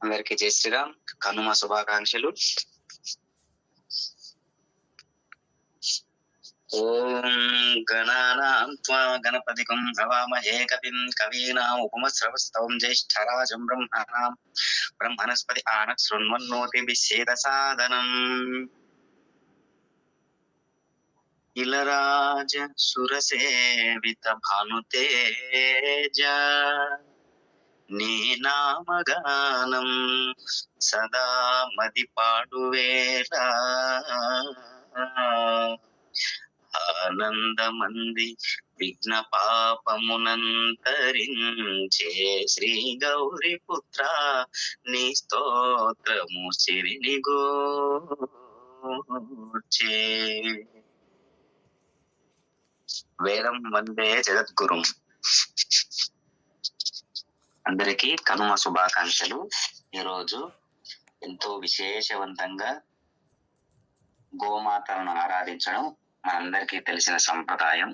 అందరికీ జై శ్రీరామ్. కనుమ శుభాకాంక్షలు. ఓం గణానాం త్వా గణపతిగం హవామహే కవిం కవీనాం ఉపమశ్రవస్తవం జ్యేష్ఠరాజం బ్రహ్మణస్పతి ఆనః శృణ్వన్నోతిభిः సేదసాదనం. ఇలరాజ సురసేవిత భానుతేజ నీ నామగానం సదా మది పాడువేళ ఆనందమంది విఘ్న పాపమునంతరించే శ్రీ గౌరీ పుత్ర నీ స్తోత్రము సిరిని గూర్చే. వేదం వందే జగద్గురుం. అందరికీ కనుమ శుభాకాంక్షలు. ఈరోజు ఎంతో విశేషవంతంగా గోమాతలను ఆరాధించడం మనందరికీ తెలిసిన సంప్రదాయం.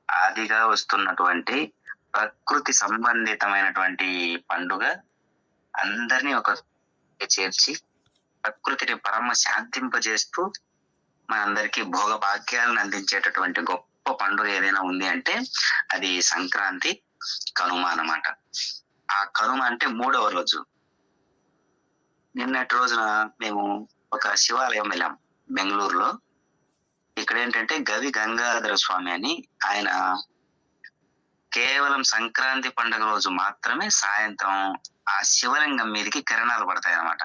ఆదిగా వస్తున్నటువంటి ప్రకృతి సంబంధితమైనటువంటి పండుగ అందరినీ ఒక చేర్చి ప్రకృతిని పరమ శాంతింపజేస్తూ మనందరికీ భోగ భాగ్యాలను అందించేటటువంటి గొప్ప పండుగ ఏదైనా ఉంది అంటే అది సంక్రాంతి, కనుమ అన్నమాట. ఆ కనుమ అంటే 3వ రోజు. నిన్నటి రోజున మేము ఒక శివాలయం వెళ్ళాం బెంగళూరులో. ఇక్కడ ఏంటంటే గవి గంగాధర స్వామి అని ఆయన కేవలం సంక్రాంతి పండుగ రోజు మాత్రమే సాయంత్రం ఆ శివలింగం మీదకి కిరణాలు పడతాయి అన్నమాట.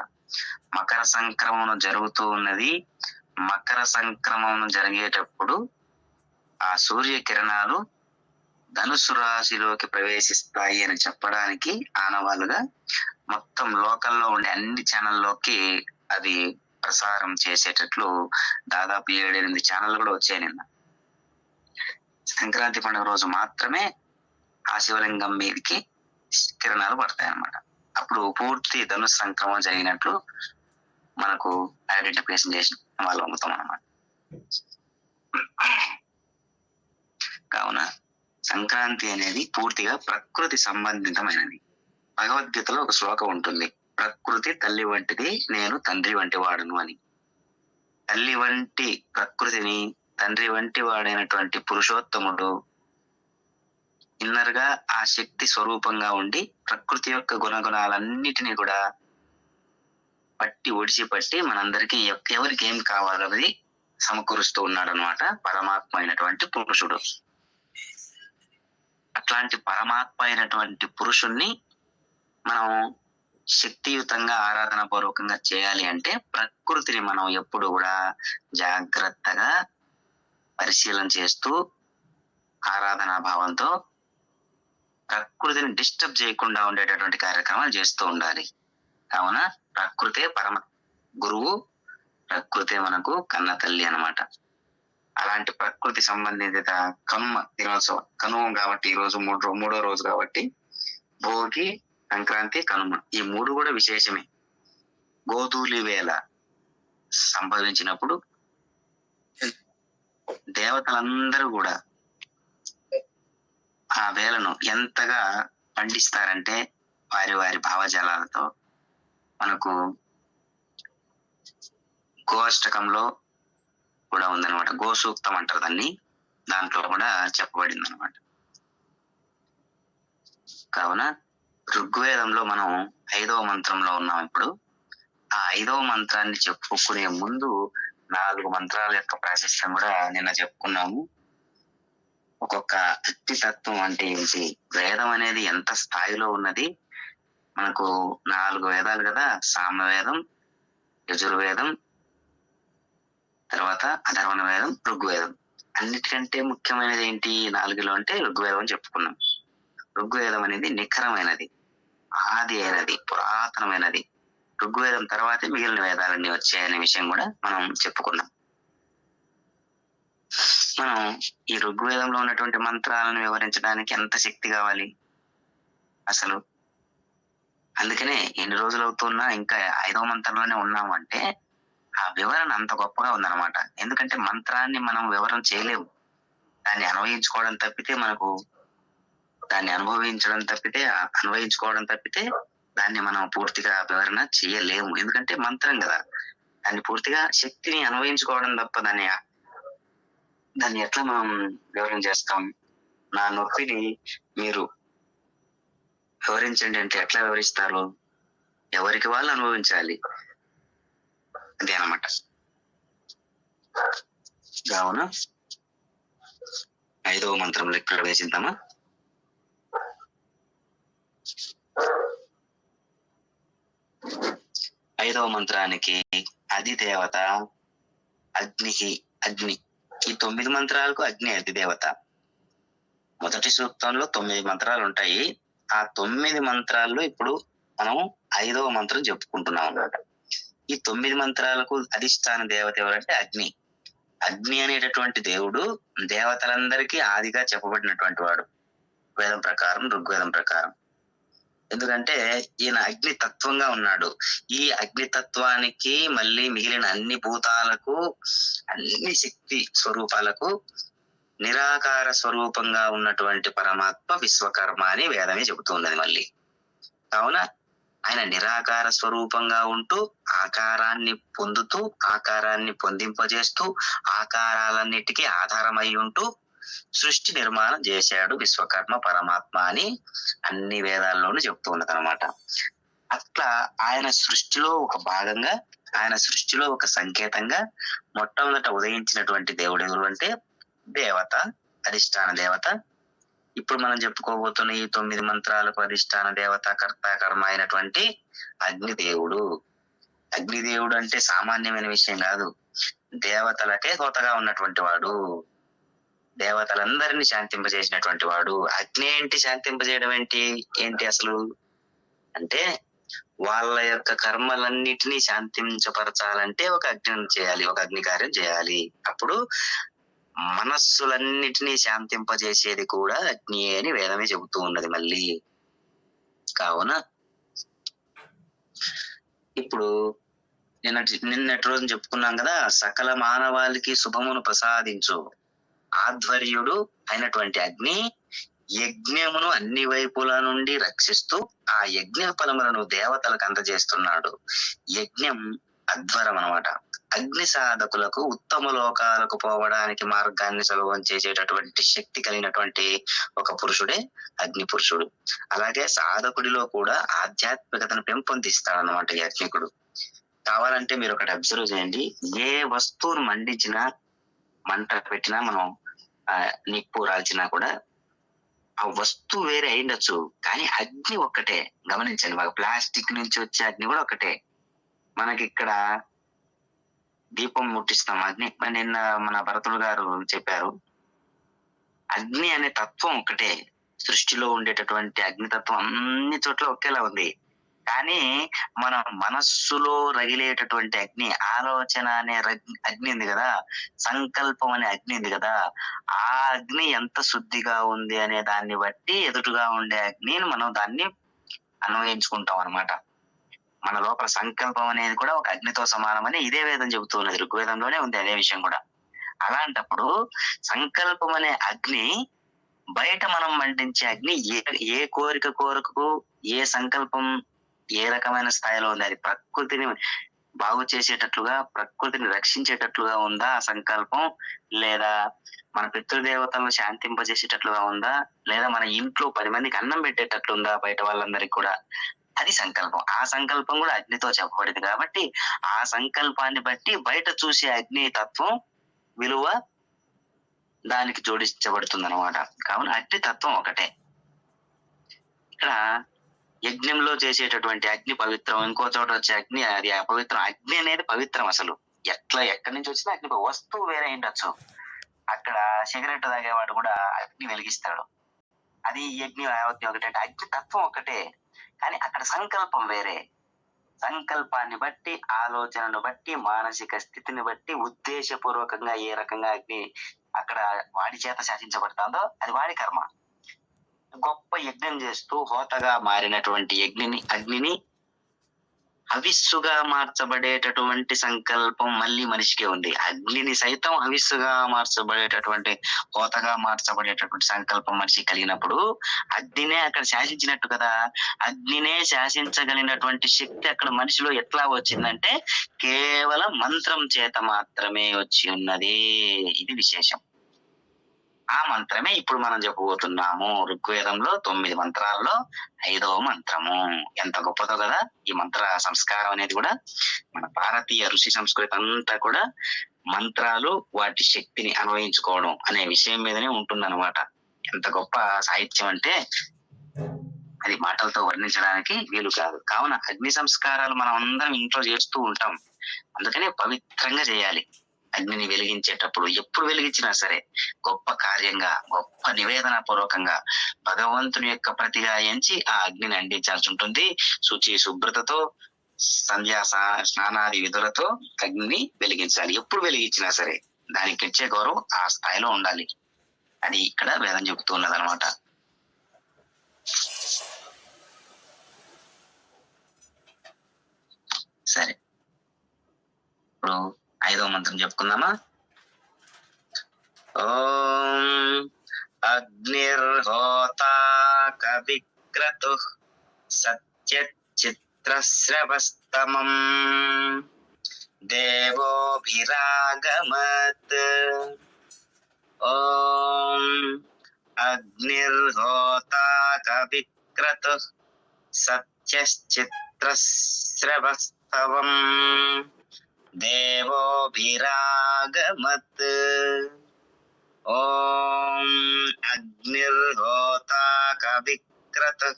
మకర సంక్రమణం జరుగుతూ ఉన్నది. మకర సంక్రమణం జరిగేటప్పుడు ఆ సూర్య కిరణాలు ధనుసు రాశిలోకి ప్రవేశిస్తాయి అని చెప్పడానికి ఆనవాలుగా మొత్తం లోకల్లో ఉండే అన్ని ఛానల్లోకి అది ప్రసారం చేసేటట్లు దాదాపు 7-8 ఛానళ్ళు కూడా వచ్చాయి నిన్న. సంక్రాంతి పండుగ రోజు మాత్రమే ఆ శివలింగం మీదకి కిరణాలు పడతాయి అన్నమాట. అప్పుడు పూర్తి ధనుసు సంక్రమణం జరిగినట్లు మనకు ఐడెంటిఫికేషన్ చేసిన వాళ్ళు అమ్ముతాం అన్నమాట. కావున సంక్రాంతి అనేది పూర్తిగా ప్రకృతి సంబంధితమైనది. భగవద్గీతలో ఒక శ్లోకం ఉంటుంది, ప్రకృతి తల్లి వంటిది, నేను తండ్రి వంటి వాడును అని. తల్లి వంటి ప్రకృతిని తండ్రి వంటి వాడైనటువంటి పురుషోత్తముడు ఇన్నర్ గా ఆ శక్తి స్వరూపంగా ఉండి ప్రకృతి యొక్క గుణగుణాలన్నిటినీ కూడా పట్టి ఒడిసి మనందరికీ ఎవరికి ఏం కావాలన్నది సమకూరుస్తూ ఉన్నాడు అనమాట పరమాత్మ అయినటువంటి పురుషుడు. అట్లాంటి పరమాత్మ అయినటువంటి పురుషుణ్ణి మనం శక్తియుతంగా ఆరాధన పూర్వకంగా చేయాలి అంటే ప్రకృతిని మనం ఎప్పుడు కూడా జాగ్రత్తగా పరిశీలన చేస్తూ ఆరాధనా భావంతో ప్రకృతిని డిస్టర్బ్ చేయకుండా ఉండేటటువంటి కార్యక్రమాలు చేస్తూ ఉండాలి. కావున ప్రకృతే పరమ గురువు, ప్రకృతే మనకు కన్న తల్లి అన్నమాట. అలాంటి ప్రకృతి సంబంధిత కనుమ దినోత్సవం. కనుమ కాబట్టి ఈ రోజు 3వ రోజు కాబట్టి భోగి, సంక్రాంతి, కనుమ ఈ 3 కూడా విశేషమే. గోధూళి వేళ సంభవించినప్పుడు దేవతలందరూ కూడా ఆ వేళను ఎంతగా పండిస్తారంటే వారి వారి భావజాలాలతో. మనకు గోష్టకంలో కూడా ఉందన్నమాట, గోసూక్తం అంటారు దాన్ని, దాంట్లో కూడా చెప్పబడింది అనమాట. కావున ఋగ్వేదంలో మనం 5వ మంత్రంలో ఉన్నాం ఇప్పుడు. ఆ 5వ మంత్రాన్ని చెప్పుకునే ముందు 4 మంత్రాల యొక్క ప్రాశస్త్యం కూడా నిన్న చెప్పుకున్నాము. ఒక్కొక్క అత్తితత్వం అంటే ఏంటి, వేదం అనేది ఎంత స్థాయిలో ఉన్నది. మనకు 4 వేదాలు కదా, సామవేదం, యజుర్వేదం, తర్వాత అధర్వణ వేదం, ఋగ్వేదం. అన్నిటికంటే ముఖ్యమైనది ఏంటి 4లో అంటే ఋగ్వేదం అని చెప్పుకున్నాం. ఋగ్వేదం అనేది నిఖరమైనది, ఆది అయినది, పురాతనమైనది. ఋగ్వేదం తర్వాతే మిగిలిన వేదాలన్నీ వచ్చాయనే విషయం కూడా మనం చెప్పుకున్నాం. మనం ఈ ఋగ్వేదంలో ఉన్నటువంటి మంత్రాలను వివరించడానికి ఎంత శక్తి కావాలి అసలు. అందుకనే ఎన్ని రోజులు అవుతున్నా ఇంకా 5వ మంత్రంలోనే ఉన్నామంటే ఆ వివరణ అంత గొప్పగా ఉందన్నమాట. ఎందుకంటే మంత్రాన్ని మనం వివరణ చేయలేము, దాన్ని అన్వయించుకోవడం తప్పితే అన్వయించుకోవడం తప్పితే దాన్ని మనం పూర్తిగా వివరణ చేయలేము. ఎందుకంటే మంత్రం కదా, దాన్ని పూర్తిగా శక్తిని అన్వయించుకోవడం తప్ప దాన్ని ఎట్లా మనం వివరణ చేస్తాం? నా నొప్పిని మీరు వివరించండి అంటే ఎట్లా వివరిస్తారు? ఎవరికి వాళ్ళు అనుభవించాలి, అదే అన్నమాట. కావున 5వ మంత్రంలోకి ప్రవేశిద్దామా? ఐదవ మంత్రానికి అధిదేవత అగ్ని. ఈ 9 మంత్రాలకు అగ్ని అధిదేవత. మొదటి సూక్తంలో 9 మంత్రాలు ఉంటాయి. ఆ 9 మంత్రాల్లో ఇప్పుడు మనం 5వ మంత్రం చెప్పుకుంటున్నాం అన్నమాట. ఈ 9 మంత్రాలకు అధిష్టాన దేవత ఎవరంటే అగ్ని. అగ్ని అనేటటువంటి దేవుడు దేవతలందరికీ ఆదిగా చెప్పబడినటువంటి వాడు వేదం ప్రకారం, ఋగ్వేదం ప్రకారం. ఎందుకంటే ఈయన అగ్ని తత్వంగా ఉన్నాడు. ఈ అగ్నితత్వానికి మళ్ళీ మిగిలిన అన్ని భూతాలకు, అన్ని శక్తి స్వరూపాలకు నిరాకార స్వరూపంగా ఉన్నటువంటి పరమాత్మ విశ్వకర్మ అని వేదమే చెబుతున్నది మళ్ళీ. కావున ఆయన నిరాకార స్వరూపంగా ఉంటూ ఆకారాన్ని పొందుతూ, ఆకారాన్ని పొందింపజేస్తూ, ఆకారాలన్నిటికీ ఆధారమై ఉంటూ సృష్టి నిర్మాణం చేశాడు విశ్వకర్మ పరమాత్మ అని అన్ని వేదాల్లోనూ చెప్తూ ఉన్నది అనమాట. అట్లా ఆయన సృష్టిలో ఒక భాగంగా, ఆయన సృష్టిలో ఒక సంకేతంగా మొట్టమొదట ఉదయించినటువంటి దేవుడు ఎవరు అంటే దేవత, అధిష్టాన దేవత. ఇప్పుడు మనం చెప్పుకోబోతున్న ఈ 9 మంత్రాలకు అధిష్టాన దేవత, కర్త, కర్మ అయినటువంటి అగ్నిదేవుడు. అగ్నిదేవుడు అంటే సామాన్యమైన విషయం కాదు, దేవతలకే హోతగా ఉన్నటువంటి వాడు, దేవతలందరినీ శాంతింపజేసినటువంటి వాడు. అగ్ని ఏంటి శాంతింపజేయడం ఏంటి అసలు అంటే, వాళ్ళ యొక్క కర్మలన్నిటినీ శాంతించపరచాలంటే ఒక అగ్ని చేయాలి, ఒక అగ్ని కార్యం చేయాలి. అప్పుడు మనస్సులన్నిటినీ శాంతింపజేసేది కూడా అగ్ని అని వేదమే చెబుతూ ఉన్నది మళ్ళీ. కావున ఇప్పుడు నిన్నటి రోజు చెప్పుకున్నాం కదా, సకల మానవాళికి శుభమును ప్రసాదించు ఆధ్వర్యుడు అయినటువంటి అగ్ని యజ్ఞమును అన్ని వైపుల నుండి రక్షిస్తూ ఆ యజ్ఞ ఫలములను దేవతలకు అందజేస్తున్నాడు. యజ్ఞం అధ్వరం అనమాట. అగ్ని సాధకులకు ఉత్తమ లోకాలకు పోవడానికి మార్గాన్ని సులభం చేసేటటువంటి శక్తి కలిగినటువంటి ఒక పురుషుడే అగ్ని పురుషుడు. అలాగే సాధకుడిలో కూడా ఆధ్యాత్మికతను పెంపొందిస్తాడనమాట ఈ అగ్నికుడు. కావాలంటే మీరు ఒకటి అబ్జర్వ్ చేయండి, ఏ వస్తువును మండించినా, మంట పెట్టినా, మనం నిప్పు రాల్చినా కూడా ఆ వస్తువు వేరే అయిండొచ్చు, కానీ అగ్ని ఒక్కటే. గమనించండి, మాకు ప్లాస్టిక్ నుంచి వచ్చే అగ్ని కూడా ఒకటే. మనకి ఇక్కడ దీపం ముట్టిస్తాం, అగ్ని. నిన్న మన భరతుడు గారు చెప్పారు, అగ్ని అనే తత్వం ఒకటే. సృష్టిలో ఉండేటటువంటి అగ్నితత్వం అన్ని చోట్ల ఒకేలా ఉంది. కానీ మన మనస్సులో రగిలేటటువంటి అగ్ని, ఆలోచన అనే అగ్ని ఉంది కదా, సంకల్పం అనే అగ్ని ఉంది కదా, ఆ అగ్ని ఎంత శుద్ధిగా ఉంది అనే దాన్ని బట్టి ఎదుటిగా ఉండే అగ్నిని మనం దాన్ని అన్వయించుకుంటాం అనమాట. మన లోపల సంకల్పం అనేది కూడా ఒక అగ్నితో సమానమని ఇదే వేదం చెబుతూ ఉన్నది, ఋగ్వేదంలోనే ఉంది అదే విషయం కూడా. అలాంటప్పుడు సంకల్పం అనే అగ్ని బయట మనం మండించే అగ్ని ఏ కోరికకు, ఏ సంకల్పం ఏ రకమైన స్థాయిలో ఉంది, అది ప్రకృతిని బాగు చేసేటట్లుగా, ప్రకృతిని రక్షించేటట్లుగా ఉందా ఆ సంకల్పం, లేదా మన పితృదేవతలను శాంతింపజేసేటట్లుగా ఉందా, లేదా మన ఇంట్లో 10 మందికి అన్నం పెట్టేటట్లుందా బయట వాళ్ళందరికీ కూడా, అది సంకల్పం. ఆ సంకల్పం కూడా అగ్నితో చెప్పబడింది కాబట్టి ఆ సంకల్పాన్ని బట్టి బయట చూసే అగ్ని తత్వం విలువ దానికి జోడించబడుతుంది అనమాట. కావున అగ్ని తత్వం ఒకటే. ఇక్కడ యజ్ఞంలో చేసేటటువంటి అగ్ని పవిత్రం, ఇంకో చోట వచ్చే అగ్ని అది అపవిత్రం. అగ్ని అనేది పవిత్రం. అసలు ఎక్కడి నుంచి వచ్చినా అగ్ని, వస్తువు వేరే ఉండొచ్చు. అక్కడ సిగరెట్ తాగేవాడు కూడా అగ్ని వెలిగిస్తాడు, అది యజ్ఞ ఒకటే. అగ్ని తత్వం ఒకటే, కానీ అక్కడ సంకల్పం వేరే. సంకల్పాన్ని బట్టి, ఆలోచనను బట్టి, మానసిక స్థితిని బట్టి ఉద్దేశపూర్వకంగా ఏ రకంగా అగ్ని అక్కడ వాడి చేత శాసించబడుతుందో అది వాడి కర్మ. గొప్ప యజ్ఞం చేస్తూ హోతగా మారినటువంటి అగ్నిని హవిస్సుగా మార్చబడేటటువంటి సంకల్పం మళ్ళీ మనిషికే ఉంది. అగ్నిని సైతం హవిస్సుగా మార్చబడేటటువంటి, హోతగా మార్చబడేటటువంటి సంకల్పం మనిషికి కలిగినప్పుడు అగ్నినే అక్కడ శాసించినట్టు కదా! అగ్నినే శాసించగలిగినటువంటి శక్తి అక్కడ మనిషిలో ఎట్లా వచ్చిందంటే కేవలం మంత్రం చేత మాత్రమే వచ్చి ఉన్నది. ఇది విశేషం. ఆ మంత్రమే ఇప్పుడు మనం చెప్పబోతున్నాము. ఋగ్వేదంలో 9 మంత్రాల్లో 5వ మంత్రము. ఎంత గొప్పదో కదా! ఈ మంత్ర సంస్కారం అనేది కూడా మన భారతీయ ఋషి సంస్కృతి అంతా కూడా మంత్రాలు వాటి శక్తిని అన్వయించుకోవడం అనే విషయం మీదనే ఉంటుందన్నమాట. ఎంత గొప్ప సాహిత్యం అంటే అది మాటలతో వర్ణించడానికి వీలు కాదు. కావున అగ్ని సంస్కారాలు మనం అందరం ఇంట్లో చేస్తూ ఉంటాం. అందుకనే పవిత్రంగా చేయాలి. అగ్నిని వెలిగించేటప్పుడు ఎప్పుడు వెలిగించినా సరే గొప్ప కార్యంగా, గొప్ప నివేదన పూర్వకంగా భగవంతుని యొక్క ప్రతిగా ఎంచి ఆ అగ్నిని అందించాల్సి ఉంటుంది. శుచి శుభ్రతతో సంధ్యా స్నానాది విధులతో అగ్నిని వెలిగించాలి. ఎప్పుడు వెలిగించినా సరే దానికి ఇచ్చే గౌరవం ఆ స్థాయిలో ఉండాలి. అది ఇక్కడ వేదం చెబుతూ ఉన్నదనమాట. సరే, ఇప్పుడు 5వ మంత్రం చెప్పుకుందామా? ఓం అగ్నిర్హోతా కవిక్రతుః సత్యచిత్రస్రవస్తమం దేవోభిరాగమత్. ఓం అగ్నిర్హోతా కవిక్రతుః సత్యచిత్రస్రవస్తమం దేవోభిరాగమత్. ఓం అగ్నిర్హోతా కవిక్రతుః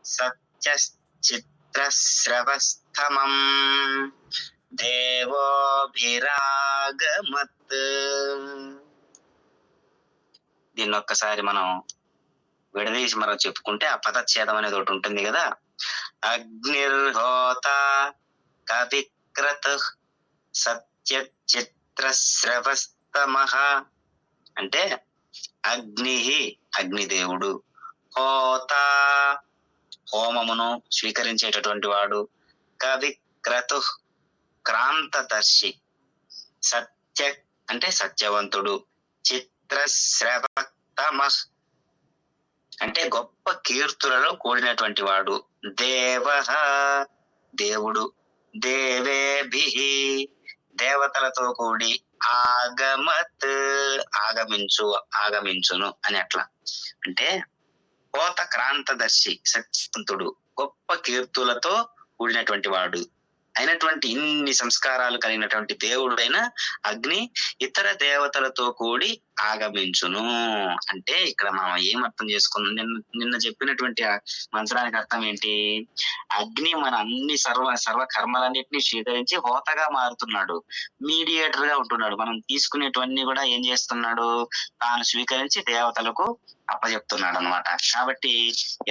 సత్యచిత్రస్రవస్తమం దేవోభిరాగమత్. దీన్ని ఒక్కసారి మనం విడదీసి మనం చెప్పుకుంటే ఆ పదచ్ఛేదం అనేది ఒకటి ఉంటుంది కదా. అగ్నిర్హోతా కవిక్రతుః సత్యచిత్రస్రవస్తమః అంటే అగ్ని, అగ్నిదేవుడు, హోత హోమమును స్వీకరించేటటువంటి వాడు, కవిక్రతు క్రాంతదర్శి, సత్య అంటే సత్యవంతుడు, చిత్రస్రవస్తమః అంటే గొప్ప కీర్తులలో కూడినటువంటి వాడు, దేవః దేవుడు, దేవేభిః దేవతలతో కూడి, ఆగమత్ ఆగమించును అని అట్లా. అంటే కోత క్రాంతదర్శి సత్యవంతుడు, గొప్ప కీర్తులతో కూడినటువంటి వాడు అయినటువంటి ఇన్ని సంస్కారాలు కలిగినటువంటి దేవుడైన అగ్ని ఇతర దేవతలతో కూడి ఆగమించును. అంటే ఇక్కడ మనం ఏం అర్థం చేసుకున్నాం? నిన్న చెప్పినటువంటి మంత్రానికి అర్థం ఏంటి? అగ్ని మన అన్ని సర్వ కర్మలన్నింటినీ స్వీకరించి హోతగా మారుతున్నాడు, మీడియేటర్ గా ఉంటున్నాడు. మనం తీసుకునేటివన్నీ కూడా ఏం చేస్తున్నాడు? తాను స్వీకరించి దేవతలకు అప్పచెప్తున్నాడు అనమాట. కాబట్టి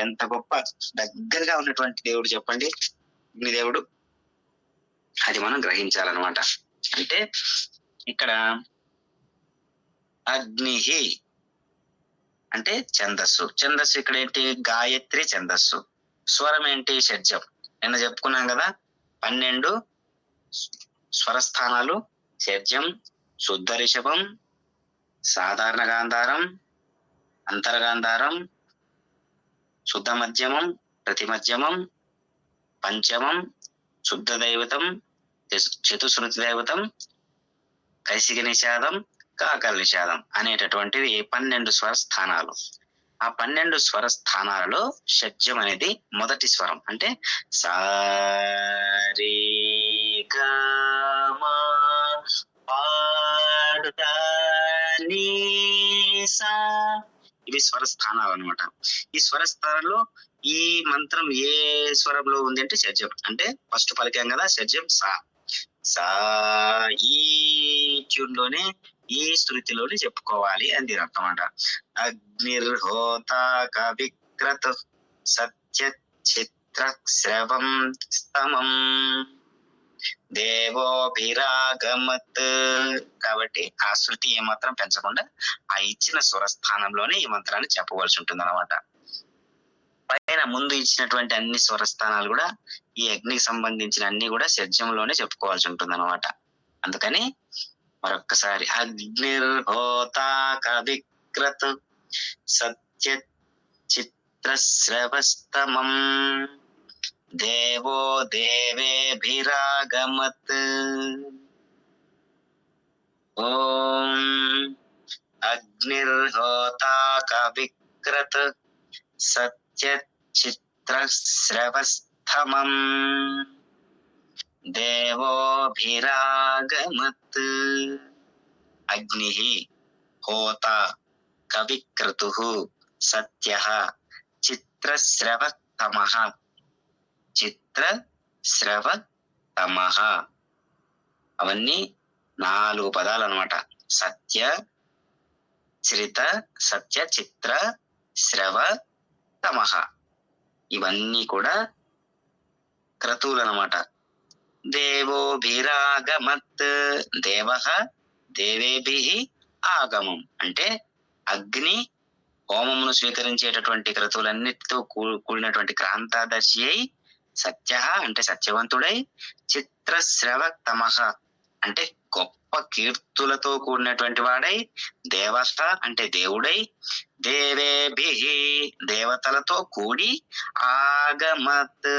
ఎంత గొప్ప దగ్గరగా ఉన్నటువంటి దేవుడు చెప్పండి అగ్నిదేవుడు. అది మనం గ్రహించాలన్నమాట. అంటే ఇక్కడ అగ్ని అంటే ఛందస్సు. ఛందస్సు ఇక్కడ ఏంటి? గాయత్రి ఛందస్సు. స్వరం ఏంటి? షడ్జం. నిన్న చెప్పుకున్నాం కదా 12 స్వరస్థానాలు: షడ్జం, శుద్ధ రిషభం, సాధారణ గాంధారం, అంతర్గాంధారం, శుద్ధ మధ్యమం, ప్రతి మధ్యమం, పంచమం, శుద్ధ దైవతం, చతుశ్రుతి దైవతం, కైసిక నిషాదం, కాకల నిషాదం అనేటటువంటివి 12 స్వరస్థానాలు. ఆ 12 స్వరస్థానాలలో షడ్జం అనేది మొదటి స్వరం. అంటే సారీ గమా ఇవి స్వరస్థానాలు అనమాట. ఈ స్వరస్థానంలో ఈ మంత్రం ఏ స్వరంలో ఉంది అంటే షడ్జం. అంటే ఫస్ట్ పలికాం కదా షడ్జం సా. సా ఈ ట్యూన్ లోనే, ఈ శృతిలోనే చెప్పుకోవాలి అని దీని అర్థం అంట. అగ్నిర్హోత కవిక్రతు సత్య చిత్ర శ్రవం స్తమం దేవోభిరాగమత్. కాబట్టి ఆ శృతి ఏమాత్రం పెంచకుండా ఆ ఇచ్చిన స్వరస్థానంలోనే ఈ మంత్రాన్ని చెప్పవలసి ఉంటుంది అన్నమాట. పైన ముందు ఇచ్చినటువంటి అన్ని స్వరస్థానాలు కూడా ఈ అగ్నికి సంబంధించిన అన్ని కూడా షడ్జంలోనే చెప్పుకోవాల్సి ఉంటుంది అనమాట. అందుకని మరొక్కసారి అగ్నిర్హోతాక విక్రత్ సత్య చిత్రశ్రవస్తమం దేవో దేవేభిరాగమత్. ఓం అగ్నిర్హోతాక విక్రత్ సత్య చిత్రశ్రవస్తమం దేవోభిరాగమత్. అగ్నిః హోత కవిక్రతుః సత్యః చిత్రశ్రవతమః. చిత్రశ్రవతమః అవన్నీ 4 పదాలు అన్నమాట. సత్య శ్రిత సత్య చిత్ర శ్రవ తమః ఇవన్నీ కూడా క్రతువులు అన్నమాట. దేవోభిరాగమత్ దేవః దేవేభిః ఆగమం అంటే అగ్ని హోమమును స్వీకరించేటటువంటి క్రతువులన్నిటితో కూడినటువంటి క్రాంతాదర్శి అయి, సత్య అంటే సత్యవంతుడై, చిత్రశ్రవతమః అంటే గొప్ప కీర్తులతో కూడినటువంటి వాడై, దేవః అంటే దేవుడై, దేవేభిః దేవతలతో కూడి, ఆగమత్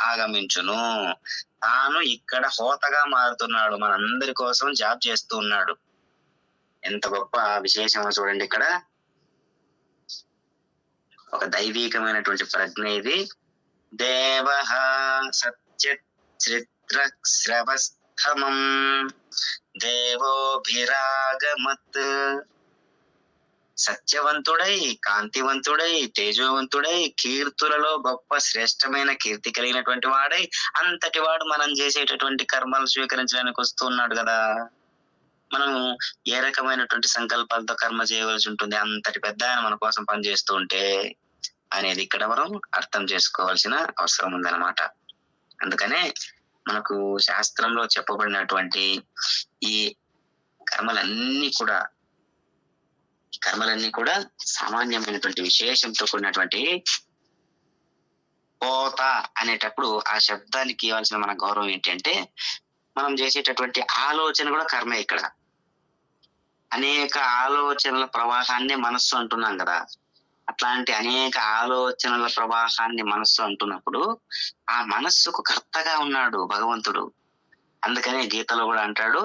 ఆగమించును. తాను ఇక్కడ హోతగా మారుతున్నాడు, మనందరి కోసం జాబ్ చేస్తూ ఉన్నాడు. ఎంత గొప్ప విశేషమో చూడండి. ఇక్కడ ఒక దైవీకమైనటువంటి ప్రజ్ఞ ఇది. దేవః సత్య చిత్రశ్రవస్తమం దేవోభిరాగమత్. సత్యవంతుడై, కాంతివంతుడై, తేజోవంతుడై, కీర్తులలో గొప్ప శ్రేష్టమైన కీర్తి కలిగినటువంటి వాడై, అంతటి వాడు మనం చేసేటటువంటి కర్మలు స్వీకరించడానికి వస్తూ ఉన్నాడు కదా. మనం ఏ రకమైనటువంటి సంకల్పాలతో కర్మ చేయవలసి ఉంటుంది, అంతటి పెద్ద ఆయన మన కోసం పనిచేస్తూ ఉంటే అనేది ఇక్కడ మనం అర్థం చేసుకోవాల్సిన అవసరం ఉందన్నమాట. అందుకనే మనకు శాస్త్రంలో చెప్పబడినటువంటి ఈ కర్మలన్నీ కూడా సామాన్యమైనటువంటి విశేషంతో కూడినటువంటి. హోత అనేటప్పుడు ఆ శబ్దానికి ఇవ్వాల్సిన మన గౌరవం ఏంటి అంటే, మనం చేసేటటువంటి ఆలోచన కూడా కర్మే. ఇక్కడ అనేక ఆలోచనల ప్రవాహాన్ని మనస్సు అంటున్నాం కదా. అట్లాంటి అనేక ఆలోచనల ప్రవాహాన్ని మనస్సు అంటున్నప్పుడు ఆ మనస్సుకు కర్తగా ఉన్నాడు భగవంతుడు. అందుకనే గీతలో కూడా అంటాడు,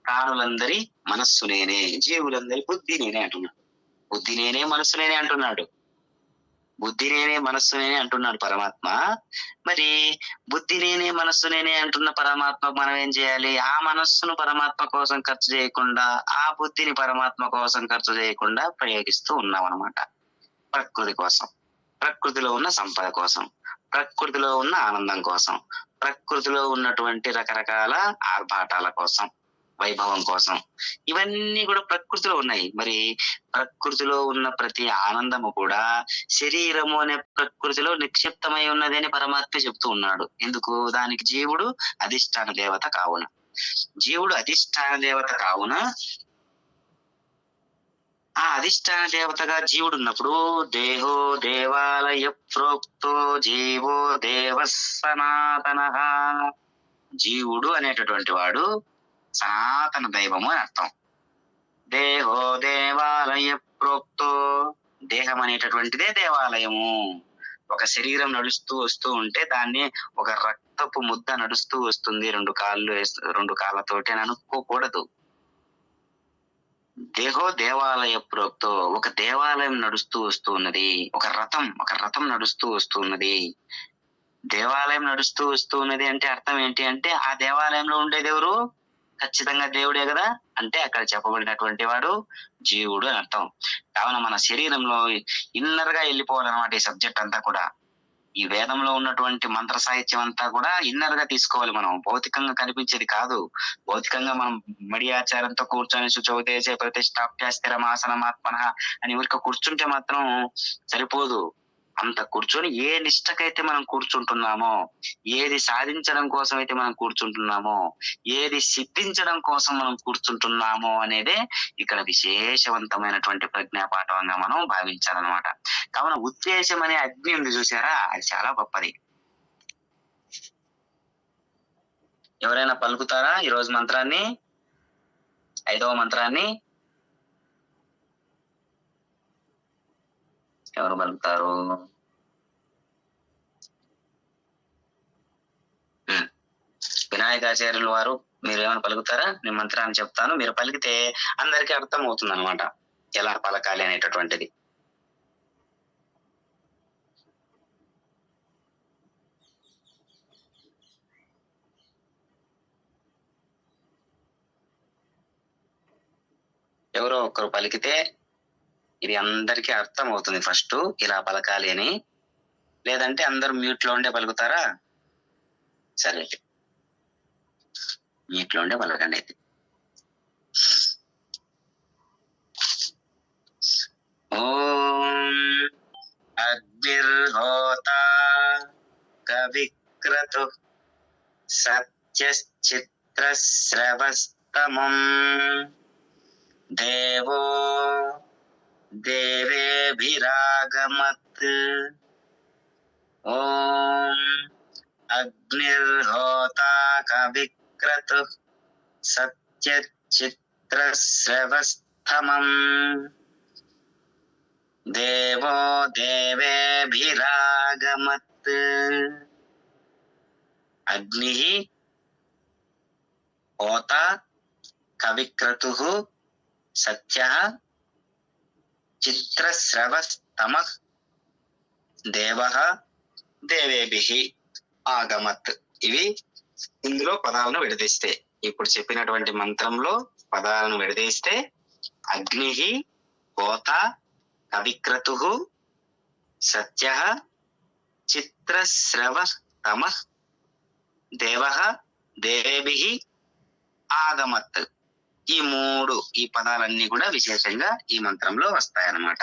ప్రాణులందరి మనస్సు నేనే, జీవులందరి బుద్ధి నేనే అంటున్నాడు. బుద్ధి నేనే మనస్సు నేనే అంటున్నాడు. బుద్ధి నేనే మనస్సు నేనే అంటున్నాడు పరమాత్మ. మరి బుద్ధి నేనే మనస్సు నేనే అంటున్న పరమాత్మ మనం ఏం చేయాలి? ఆ మనస్సును పరమాత్మ కోసం ఖర్చు చేయకుండా, ఆ బుద్ధిని పరమాత్మ కోసం ఖర్చు చేయకుండా ప్రయోగిస్తూ ఉన్నాం అన్నమాట. ప్రకృతి కోసం, ప్రకృతిలో ఉన్న సంపద కోసం, ప్రకృతిలో ఉన్న ఆనందం కోసం, ప్రకృతిలో ఉన్నటువంటి రకరకాల ఆర్భాటాల కోసం, వైభవం కోసం, ఇవన్నీ కూడా ప్రకృతిలో ఉన్నాయి. మరి ప్రకృతిలో ఉన్న ప్రతి ఆనందము కూడా శరీరము అనే ప్రకృతిలో నిక్షిప్తమై ఉన్నది అని పరమాత్మ చెప్తూ ఉన్నాడు. ఎందుకు? దానికి జీవుడు అధిష్టాన దేవత కావున. జీవుడు అధిష్టాన దేవత కావున ఆ అధిష్టాన దేవతగా జీవుడు ఉన్నప్పుడు దేహో దేవాలయ ప్రోక్తో జీవో దేవ సనాతన. జీవుడు అనేటటువంటి వాడు సనాతన దైవము అని అర్థం. దేహో దేవాలయ ప్రోక్తో, దేహం అనేటటువంటిదే దేవాలయము. ఒక శరీరం నడుస్తూ వస్తూ ఉంటే దాన్ని ఒక రక్తపు ముద్ద నడుస్తూ వస్తుంది, 2 కాళ్ళతోటి అని అనుకోకూడదు. దేహో దేవాలయ ప్రోక్తో, ఒక దేవాలయం నడుస్తూ వస్తూ ఉన్నది, ఒక రథం నడుస్తూ వస్తూ ఉన్నది. దేవాలయం నడుస్తూ వస్తూ ఉన్నది అంటే అర్థం ఏంటి అంటే, ఆ దేవాలయంలో ఉండేది ఎవరు? ఖచ్చితంగా దేవుడే కదా. అంటే అక్కడ చెప్పబడినటువంటి వాడు జీవుడు అని అర్థం. కావున మన శరీరంలో ఇన్నర్ గా వెళ్ళిపోవాలన్నమాట ఈ సబ్జెక్ట్ అంతా కూడా. ఈ వేదంలో ఉన్నటువంటి మంత్ర సాహిత్యం అంతా కూడా ఇన్నర్ గా తీసుకోవాలి మనం, భౌతికంగా కనిపించేది కాదు. భౌతికంగా మనం మడి ఆచారంతో కూర్చొని శుచోదేశే ప్రతిష్టాప్య స్థిరమాసనమాత్మన అని ఊరిక కూర్చుంటే మాత్రం సరిపోదు. అంత కూర్చొని ఏ నిష్టకైతే మనం కూర్చుంటున్నామో, ఏది సాధించడం కోసం అయితే మనం కూర్చుంటున్నామో, ఏది సిద్ధించడం కోసం మనం కూర్చుంటున్నామో అనేదే ఇక్కడ విశేషవంతమైనటువంటి ప్రజ్ఞా పాఠవంగా మనం భావించాలన్నమాట. కావున ఉద్దేశం అనే అగ్ని ఉంది చూసారా, అది చాలా గొప్పది. ఎవరైనా పలుకుతారా ఈరోజు మంత్రాన్ని, 5వ మంత్రాన్ని? ఎవరు పలుకుతారు? వినాయకాచార్యుల వారు మీరేమైనా పలుకుతారా? నేను మంత్రాన్ని చెప్తాను, మీరు పలికితే అందరికీ అర్థం అవుతుంది అనమాట ఎలా పలకాలి అనేటటువంటిది. ఎవరో ఒకరు పలికితే ఇది అందరికీ అర్థం అవుతుంది ఫస్ట్ ఇలా పలకాలి అని. లేదంటే అందరూ మ్యూట్ లో ఉండే పలుకుతారా? సరే, మ్యూట్ లో ఉండే పలకండి అయితే. ఓం అగ్నిర్హోతా కవిక్రతు సత్యశ్చిత్రస్రవస్తమం దేవో దేవేభిరాగమత్. ఓం అగ్నిర్హోతా కవిక్రతు సత్యచిత్రస్రవస్తమం దేవో దేవేభిరాగమత్. అగ్నిః హోతా కవిక్రతుః సత్యః చిత్రస్రవస్తమః దేవః దేవేభిః ఆగమత్. ఇవి ఇందులో పదాలను విడదీస్తే, ఇప్పుడు చెప్పినటువంటి మంత్రంలో పదాలను విడదీస్తే అగ్నిః హోతా కవిక్రతుః సత్యః చిత్రస్రవస్తమః దేవః దేవేభిః ఆగమత్. ఈ ఈ పదాలన్నీ కూడా విశేషంగా ఈ మంత్రంలో వస్తాయన్నమాట.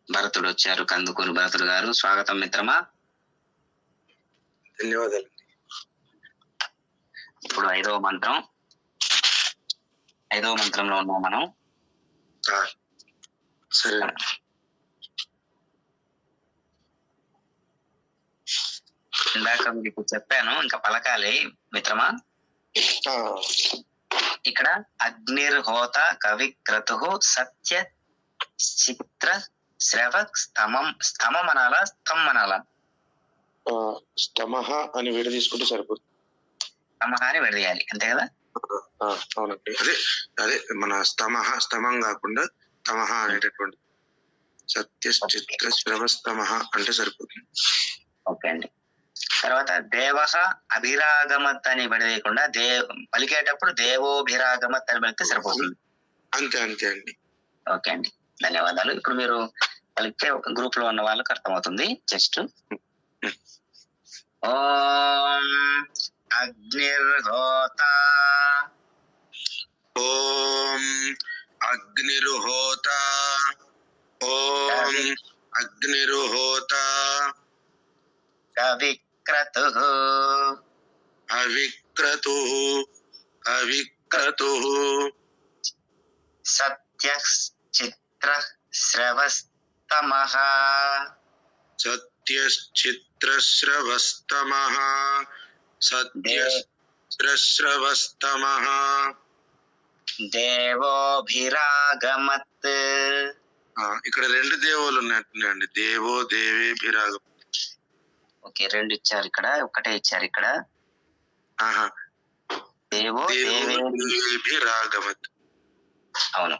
భరతుడు వచ్చారు, కందుకూరు భరతుడు గారు, స్వాగతం మిత్రమా. ధన్యవాదాలు. ఇప్పుడు 5వ మంత్రంలో ఉన్నాం మనం. సరే, ఇందాక మీకు చెప్పాను, ఇంకా పలకాలి మిత్రమా. ఇక్కడ అగ్నిర్హోత కవిక్రతుః సత్య చిత్ర శ్రవ స్తమం. స్తమం అనాలా, స్థం అనాలా? స్తమః అని విడ తీసుకుంటే సరిపోతుంది. స్తమః అని విడదీయాలి, అంతే కదా? అవునండి, అదే అదే మన స్తమం కాకుండా తమః అనేటటువంటి సత్య చిత్ర శ్రవస్తమః అంటే సరిపోతుంది. ఓకే అండి. తర్వాత దేవః అభిరాగమత్ అని విడదీయకుండా పలికేటప్పుడు దేవోభిరాగమత్ అని పలికితే సరిపోతుంది. అంతే అంతే అండి. ఓకే అండి, ధన్యవాదాలు. ఇప్పుడు మీరు పలికితే గ్రూప్ లో ఉన్న వాళ్ళకి అర్థమవుతుంది. జస్ట్ ఓం అగ్నిర్హోతా, ఓం అగ్నిర్హోతా, ఓం అగ్నిర్హోతా కవిక్రతుః అవిక్రతుః అవిక్రతుః సత్యశ్చిత్రస్రవస్తమః సత్యశ్చిత్రస్రవస్తమః సత్యశ్చిత్రస్రవస్తమః దేవోభిరాగమత్. ఇక్కడ 2 దేవులు ఉన్నట్టున్నాయండి, దేవో దేవేభిరాగమత్. ఓకే, 2 ఇచ్చారు ఇక్కడ, ఒకటే ఇచ్చారు ఇక్కడ. దేవో దేవేభిరాగమత్. అవును,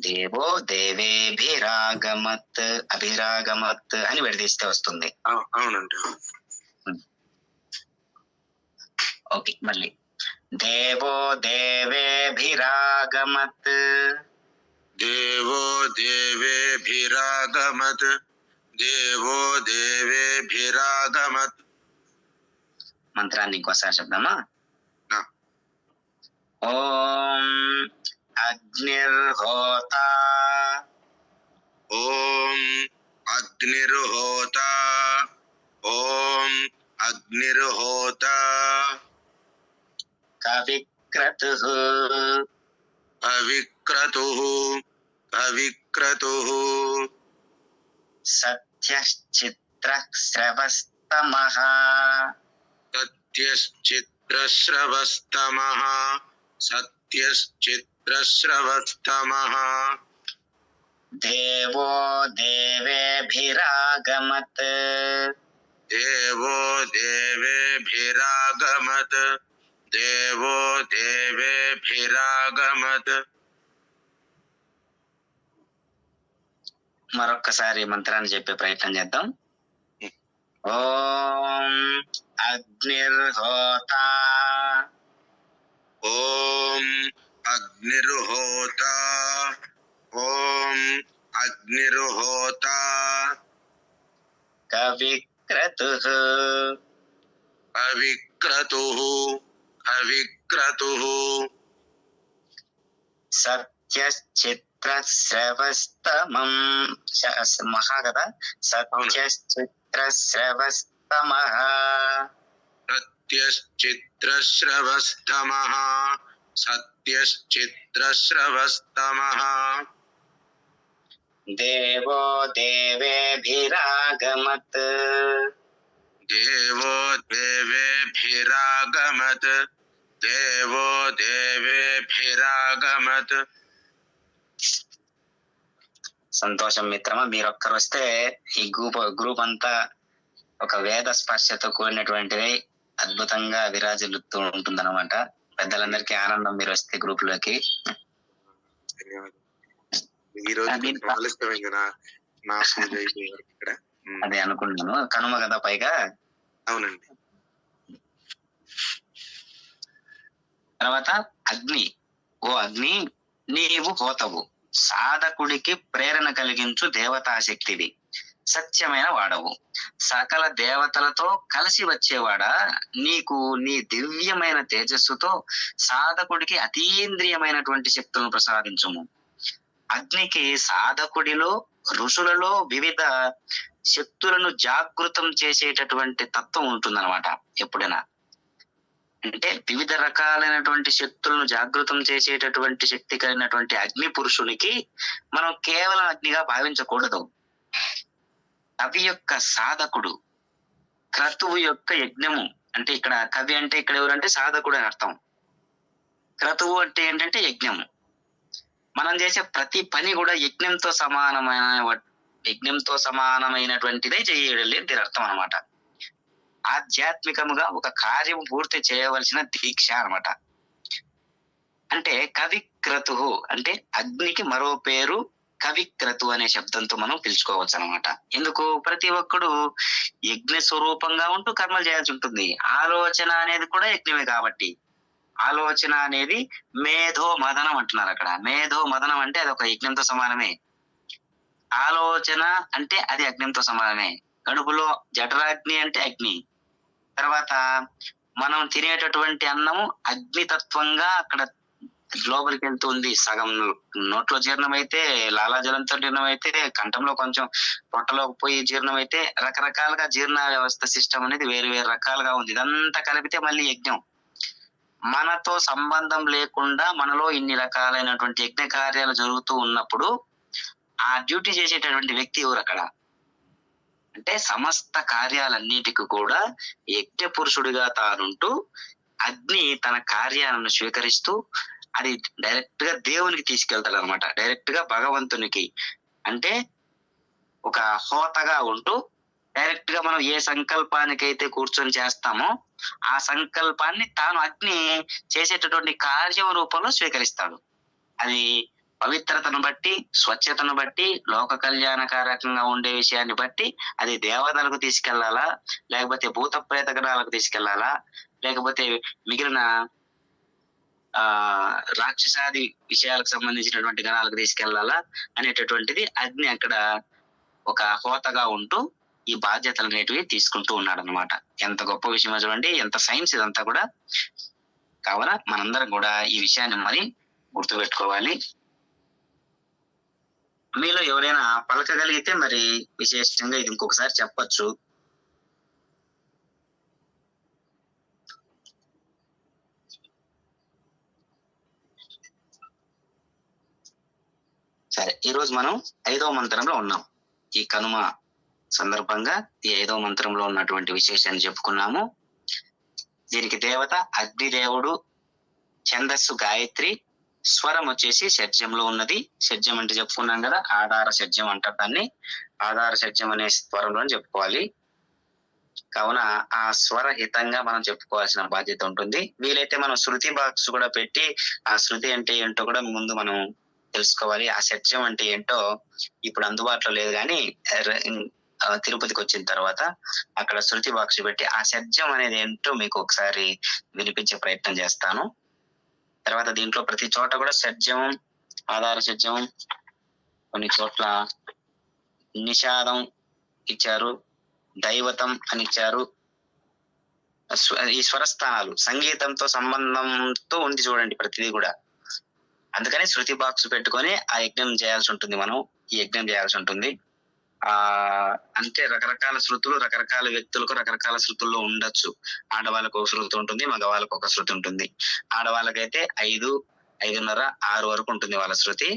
దేవో దేవేభిరాగమత్, అభిరాగమత్ అని విడదీస్తే వస్తుంది. అవునండి. ఓకే, మళ్ళీ దేవో దేవేభిరాగమత్, దేవో దేవేభిరాగమత్, దేవో దేవేభిరాగమత్. మంత్రాన్ని ఇంకోసారి చెప్దామా? ఓం అగ్నిర్హోత ఓం అగ్నిర్హోత ఓం అగ్నిర్హోత కవిక్రతుః అవిక్రతుః అవిక్రతుః సత్యశ్చిత్రశ్రవస్తమః సత్యశ్చిత్రశ్రవస్తమః సత్యశ్చిత్రశ్రవస్తమః దేవో దేవేభిరాగమత్ దేవో దేవేభిరాగమత్ దేవో దేవేభిరాగమత్. మరొక్కసారి మంత్రాన్ని చెప్పే ప్రయత్నం చేద్దాం. ఓం అగ్నిర్హోత ఓం అగ్నిర్హోత ఓం అగ్నిర్హోత కవిక్రతుః అవిక్రతుః అవిక్రతుః సత్యశ్చిత్రశ్రవస్తమం మహా కదా, సత్యశ్చిత్రశ్రవస్తమః సత్యశ్చిత్రశ్రవస్తమః సత్యశ్చిత్రశ్రవస్తమః దేవో దేవేభిరాగమత్ దేవో దేవేభిరాగమత్ దేవో దేవేభిరాగమత్. సంతోషం మిత్రమా. మీరొక్కరు వస్తే ఈ గ్రూప్ అంతా ఒక వేద స్పర్శతో కూడినటువంటిది అద్భుతంగా విరాజిల్లుతూ ఉంటుందన్నమాట. పెద్దలందరికీ ఆనందం మీరు వస్తే గ్రూప్ లోకి. ఈ రోజు ఆలస్యమైంది నా పూజ అయిపోయారు ఇక్కడ. అదే అనుకుంటున్నాను, కనుమ కదా పైగా. అవునండి. తర్వాత అగ్ని. ఓ అగ్ని, నీవు హోతవు, సాధకుడికి ప్రేరణ కలిగించు దేవతాశక్తివి, సత్యమైన వాడవు, సకల దేవతలతో కలిసి వచ్చేవాడా, నీకు నీ దివ్యమైన తేజస్సుతో సాధకుడికి అతీంద్రియమైనటువంటి శక్తులను ప్రసాదించుము. అగ్నికి సాధకుడిలో ఋషులలో వివిధ శక్తులను జాగృతం చేసేటటువంటి తత్వం ఉంటుందన్నమాట. ఎప్పుడైనా అంటే వివిధ రకాలైనటువంటి శక్తులను జాగృతం చేసేటటువంటి శక్తి కలిగినటువంటి అగ్ని పురుషునికి మనం కేవలం అగ్నిగా భావించకూడదు. కవి యొక్క సాధకుడు, క్రతువు యొక్క యజ్ఞము. అంటే ఇక్కడ కవి అంటే ఇక్కడ ఎవరంటే సాధకుడు అని అర్థం. క్రతువు అంటే ఏంటంటే యజ్ఞము. మనం చేసే ప్రతి పని కూడా యజ్ఞంతో సమానమైనటువంటిదే చేయడం దీని అర్థం అనమాట. ఆధ్యాత్మికముగా ఒక కార్యం పూర్తి చేయవలసిన దీక్ష అనమాట. అంటే కవిక్రతు అంటే అగ్నికి మరో పేరు కవిక్రతు అనే శబ్దంతో మనం పిలుచుకోవచ్చు అనమాట. ఎందుకు? ప్రతి ఒక్కడు యజ్ఞ స్వరూపంగా ఉంటూ కర్మలు చేయాల్సి ఉంటుంది. ఆలోచన అనేది కూడా యజ్ఞమే కాబట్టి ఆలోచన అనేది మేధో మదనం అంటున్నారు అక్కడ. మేధో మదనం అంటే అది ఒక యజ్ఞంతో సమానమే. ఆలోచన అంటే అది అగ్నితో సమానమే. కడుపులో జఠరాగ్ని అంటే అగ్ని. తర్వాత మనం తినేటటువంటి అన్నము అగ్నితత్వంగా అక్కడ లోపలికి వెళ్తుంది. సగం నోట్లో జీర్ణమైతే, లాలాజలంతో జీర్ణమైతే, కంఠంలో కొంచెం పొట్టలోకి పోయి జీర్ణమైతే, రకరకాలుగా జీర్ణ వ్యవస్థ సిస్టమ్ అనేది వేరు వేరు రకాలుగా ఉంది. ఇదంతా కలిపితే మళ్ళీ యజ్ఞం. మనతో సంబంధం లేకుండా మనలో ఇన్ని రకాలైనటువంటి యజ్ఞ కార్యాలు జరుగుతూ ఉన్నప్పుడు ఆ డ్యూటీ చేసేటటువంటి వ్యక్తి ఎవరు అక్కడ అంటే సమస్త కార్యాలన్నిటికీ కూడా యజ్ఞ పురుషుడిగా తానుంటూ అగ్ని తన కార్యాలను స్వీకరిస్తూ అది డైరెక్ట్ గా దేవునికి తీసుకెళ్తాడు అనమాట. డైరెక్ట్ గా భగవంతునికి. అంటే ఒక హోతగా ఉంటూ డైరెక్ట్ గా మనం ఏ సంకల్పానికైతే కూర్చొని చేస్తామో ఆ సంకల్పాన్ని తాను అగ్ని చేసేటటువంటి కార్యం రూపంలో స్వీకరిస్తాడు. అది పవిత్రతను బట్టి, స్వచ్ఛతను బట్టి, లోక కళ్యాణకారకంగా ఉండే విషయాన్ని బట్టి అది దేవతలకు తీసుకెళ్లాలా, లేకపోతే భూత ప్రేత గణాలకు తీసుకెళ్లాలా, లేకపోతే మిగిలిన రాక్షసాది విషయాలకు సంబంధించినటువంటి గణాలకు తీసుకెళ్లాలా అనేటటువంటిది అగ్ని అక్కడ ఒక హోతగా ఉంటూ ఈ బాధ్యతలు అనేటివి తీసుకుంటూ ఉన్నాడు అనమాట. ఎంత గొప్ప విషయం చూడండి, ఎంత సైన్స్ ఇదంతా కూడా. కావున మనందరం కూడా ఈ విషయాన్ని మరి గుర్తుపెట్టుకోవాలి. మీలో ఎవరైనా పలకగలిగితే మరి విశేషంగా ఇది ఇంకొకసారి చెప్పొచ్చు. సరే, ఈరోజు మనం 5వ మంత్రంలో ఉన్నాం. ఈ కనుమ సందర్భంగా ఈ 5వ మంత్రంలో ఉన్నటువంటి విశేషాన్ని చెప్పుకున్నాము. దీనికి దేవత అగ్నిదేవుడు, ఛందస్సు గాయత్రి, స్వరం వచ్చేసి షడ్జంలో ఉన్నది. షడ్జం అంటే చెప్పుకున్నాం కదా, ఆధార షడ్జం అంటారు దాన్ని. ఆధార షడ్జం అనే స్వరంలో చెప్పుకోవాలి. కావున ఆ స్వరహితంగా మనం చెప్పుకోవాల్సిన బాధ్యత ఉంటుంది. వీలైతే మనం శృతి బాక్స్ కూడా పెట్టి ఆ శృతి అంటే ఏంటో కూడా ముందు మనం తెలుసుకోవాలి. ఆ షడ్జం అంటే ఏంటో ఇప్పుడు అందుబాటులో లేదు, కానీ తిరుపతికి వచ్చిన తర్వాత అక్కడ శృతి బాక్స్ పెట్టి ఆ షడ్జం అనేది ఏంటో మీకు ఒకసారి వినిపించే ప్రయత్నం చేస్తాను. తర్వాత దీంట్లో ప్రతి చోట కూడా షడ్జం, ఆధార షడ్జం, కొన్ని చోట్ల నిషాదం ఇచ్చారు, దైవతం అని ఇచ్చారు. ఈ స్వరస్థానాలు సంగీతంతో సంబంధంతో ఉంది చూడండి ప్రతిదీ కూడా. అందుకని శృతి బాక్స్ పెట్టుకొని ఆ యజ్ఞం చేయాల్సి ఉంటుంది. మనం ఈ యజ్ఞం చేయాల్సి ఉంటుంది. అంటే రకరకాల శృతులు రకరకాల వ్యక్తులకు రకరకాల శృతుల్లో ఉండొచ్చు. ఆడవాళ్ళకు ఒక శృతి ఉంటుంది, మగవాళ్ళకు ఒక శృతి ఉంటుంది. ఆడవాళ్ళకైతే 5, 5:30, 6 వరకు ఉంటుంది వాళ్ళ శృతి.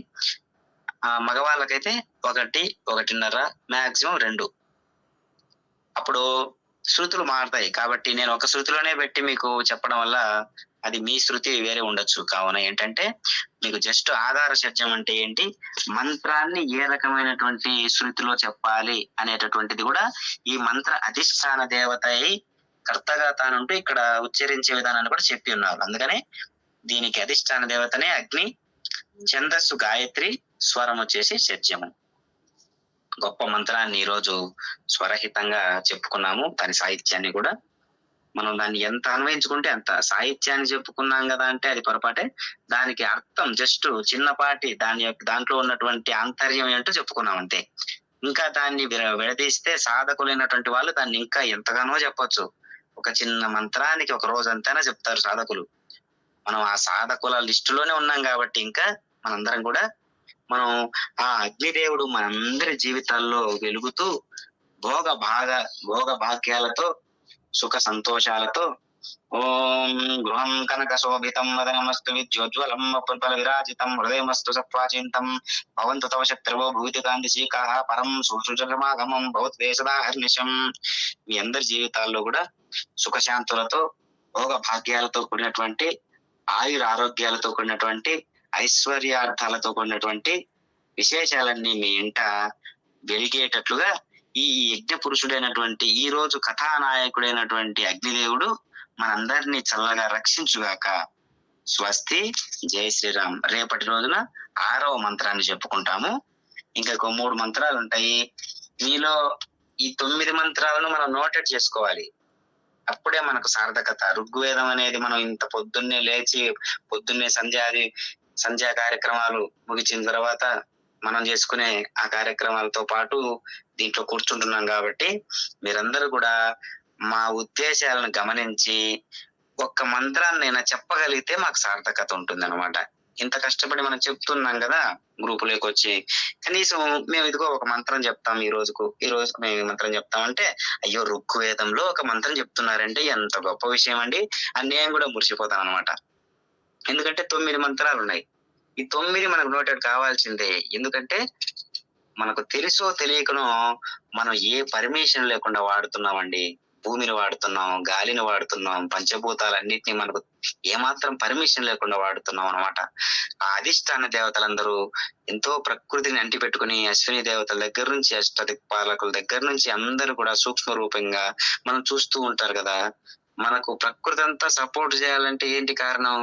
మగవాళ్ళకైతే 1, 1:30, మాక్సిమం 2. అప్పుడు శృతులు మారుతాయి. కాబట్టి నేను ఒక శృతిలోనే పెట్టి మీకు చెప్పడం వల్ల అది మీ శృతి వేరే ఉండొచ్చు. కావున ఏంటంటే మీకు జస్ట్ ఆధార షడ్జం అంటే ఏంటి, మంత్రాన్ని ఏ రకమైనటువంటి శృతిలో చెప్పాలి అనేటటువంటిది కూడా ఈ మంత్ర అధిష్టాన దేవత అయి కర్తగా తానుంటూ ఇక్కడ ఉచ్చరించే విధానాన్ని కూడా చెప్పి ఉన్నారు. అందుకనే దీనికి అధిష్టాన దేవతనే అగ్ని, ఛందస్సు గాయత్రి, స్వరం వచ్చేసి షడ్జము. గొప్ప మంత్రాన్ని ఈరోజు స్వరహితంగా చెప్పుకున్నాము. దాని సాహిత్యాన్ని కూడా మనం దాన్ని ఎంత అన్వయించుకుంటే అంత. సాహిత్యాన్ని చెప్పుకున్నాం కదా అంటే అది పొరపాటే. దానికి అర్థం జస్ట్ చిన్నపాటి దాంట్లో ఉన్నటువంటి ఆంతర్యం ఏంటో చెప్పుకున్నాం అంతే. ఇంకా దాన్ని విడదీస్తే సాధకులైనటువంటి వాళ్ళు దాన్ని ఇంకా ఎంతగానో చెప్పొచ్చు. ఒక చిన్న మంత్రానికి ఒక రోజంతైనా చెప్తారు సాధకులు. మనం ఆ సాధకుల లిస్టులోనే ఉన్నాం కాబట్టి ఇంకా మనందరం కూడా మనం ఆ అగ్నిదేవుడు మనందరి జీవితాల్లో వెలుగుతూ భోగ భాగ్యాలతో సుఖ సంతోషాలతో ఓం గృహం కనక శోభితం వదనమస్తు విద్యోజ్వలం పుల్పల విరాజితం హృదయమస్తు సత్వాచింతం భవంతు తవ శత్రువో భూతి కాంతి శీకాః పరం సుషుజమాగమం భవద్వేషదాహర్నిశం. మీ అందరి జీవితాల్లో కూడా సుఖశాంతులతో భోగ భాగ్యాలతో కూడినటువంటి ఆయుర ఆరోగ్యాలతో కూడినటువంటి ఐశ్వర్యార్థాలతో కూడినటువంటి విశేషాలన్నీ మీ ఇంట వెలిగేటట్లుగా ఈ యజ్ఞ పురుషుడైనటువంటి ఈ రోజు కథానాయకుడైనటువంటి అగ్నిదేవుడు మనందరినీ చల్లగా రక్షించుగాక. స్వస్తి. జై శ్రీరామ్. రేపటి రోజున 6వ మంత్రాన్ని చెప్పుకుంటాము. ఇంకా 3 మంత్రాలు ఉంటాయి. మీలో ఈ 9 మంత్రాలను మనం నోటెడ్ చేసుకోవాలి. అప్పుడే మనకు సార్థకత. ఋగ్వేదం అనేది మనం ఇంత పొద్దున్నే లేచి పొద్దున్నే సంధ్యా కార్యక్రమాలు ముగిసిన తర్వాత మనం చేసుకునే ఆ కార్యక్రమాలతో పాటు దీంట్లో కూర్చుంటున్నాం కాబట్టి మీరందరూ కూడా మా ఉద్దేశాలను గమనించి ఒక్క మంత్రాన్ని అయినా చెప్పగలిగితే మాకు సార్థకత ఉంటుంది అనమాట. ఇంత కష్టపడి మనం చెప్తున్నాం కదా గ్రూపులోకి వచ్చి, కనీసం మేము ఇదిగో ఒక మంత్రం చెప్తాం ఈ రోజుకు మేము మంత్రం చెప్తామంటే, అయ్యో ఋగ్వేదంలో ఒక మంత్రం చెప్తున్నారంటే ఎంత గొప్ప విషయం అండి అని నేను కూడా మురిసిపోతాను అనమాట. ఎందుకంటే 9 మంత్రాలు ఉన్నాయి. ఈ 9 మనకు నోటెడ్ కావాల్సిందే. ఎందుకంటే మనకు తెలుసో తెలియకనో మనం ఏ పర్మిషన్ లేకుండా వాడుతున్నామండి. భూమిని వాడుతున్నాం, గాలిని వాడుతున్నాం, పంచభూతాలన్నిటిని మనకు ఏమాత్రం పర్మిషన్ లేకుండా వాడుతున్నాం అనమాట. ఆ అధిష్టాన దేవతలందరూ ఎంతో ప్రకృతిని అంటి పెట్టుకుని అశ్విని దేవతల దగ్గర నుంచి అష్టదిక్పాలకుల దగ్గర నుంచి అందరూ కూడా సూక్ష్మ రూపంగా మనం చూస్తూ ఉంటారు కదా. మనకు ప్రకృతి అంతా సపోర్ట్ చేయాలంటే ఏంటి కారణం?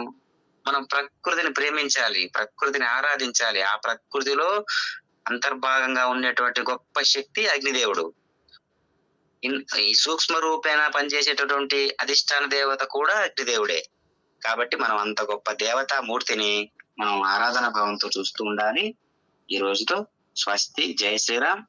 మనం ప్రకృతిని ప్రేమించాలి, ప్రకృతిని ఆరాధించాలి. ఆ ప్రకృతిలో అంతర్భాగంగా ఉండేటువంటి గొప్ప శక్తి అగ్నిదేవుడు. ఈ సూక్ష్మ రూపేణ పనిచేసేటటువంటి అధిష్టాన దేవత కూడా అగ్నిదేవుడే. కాబట్టి మనం అంత గొప్ప దేవతా మూర్తిని మనం ఆరాధన భావంతో చూస్తూ ఉండాలి. ఈ రోజుతో స్వస్తి. జై శ్రీరామ్.